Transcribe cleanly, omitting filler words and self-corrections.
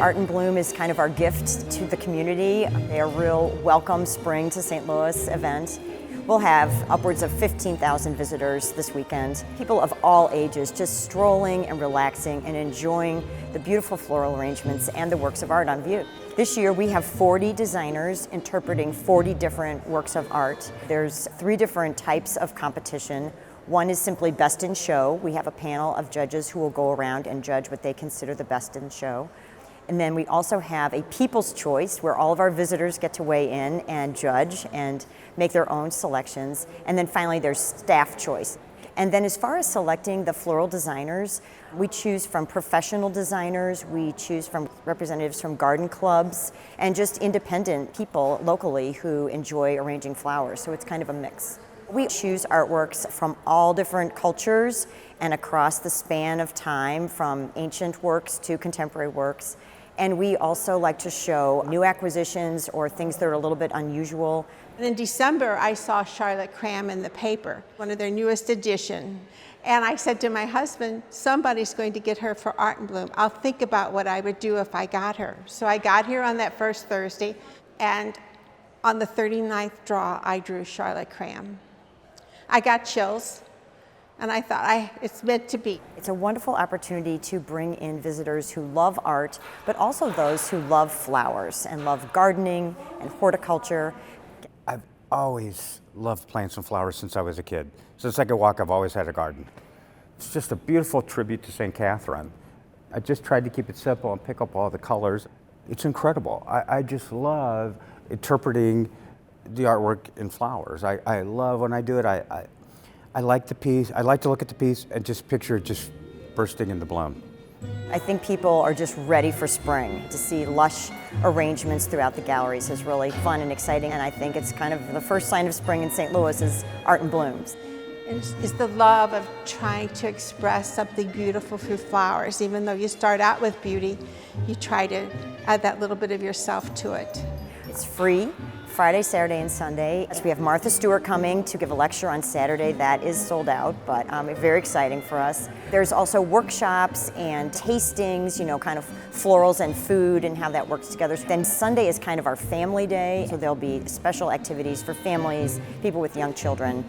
Art in Bloom is kind of our gift to the community. They're a real welcome spring to St. Louis event. We'll have upwards of 15,000 visitors this weekend. People of all ages just strolling and relaxing and enjoying the beautiful floral arrangements and the works of art on view. This year we have 40 designers interpreting 40 different works of art. There's 3 different types of competition. One is simply best in show. We have a panel of judges who will go around and judge what they consider the best in show. And then we also have a people's choice where all of our visitors get to weigh in and judge and make their own selections. And then finally there's staff choice. And then as far as selecting the floral designers, we choose from professional designers, we choose from representatives from garden clubs, and just independent people locally who enjoy arranging flowers. So it's kind of a mix. We choose artworks from all different cultures and across the span of time, from ancient works to contemporary works. And we also like to show new acquisitions or things that are a little bit unusual. And in December, I saw Charlotte Cram in the paper, one of their newest edition. And I said to my husband, somebody's going to get her for Art in Bloom. I'll think about what I would do if I got her. So I got here on that first Thursday, and on the 39th draw, I drew Charlotte Cram. I got chills. And I thought, it's meant to be. It's a wonderful opportunity to bring in visitors who love art, but also those who love flowers and love gardening and horticulture. I've always loved plants and flowers since I was a kid. Since I could walk, I've always had a garden. It's just a beautiful tribute to St. Catherine. I just tried to keep it simple and pick up all the colors. It's incredible. I just love interpreting the artwork in flowers. I love when I do it. I like the piece. I like to look at the piece and just picture it just bursting into bloom. I think people are just ready for spring. To see lush arrangements throughout the galleries is really fun and exciting, and I think it's kind of the first sign of spring in St. Louis is art in blooms. It's the love of trying to express something beautiful through flowers. Even though you start out with beauty, you try to add that little bit of yourself to it. It's free. Friday, Saturday, and Sunday. So we have Martha Stewart coming to give a lecture on Saturday. That is sold out, but very exciting for us. There's also workshops and tastings, kind of florals and food and how that works together. Then Sunday is kind of our family day, so there'll be special activities for families, people with young children.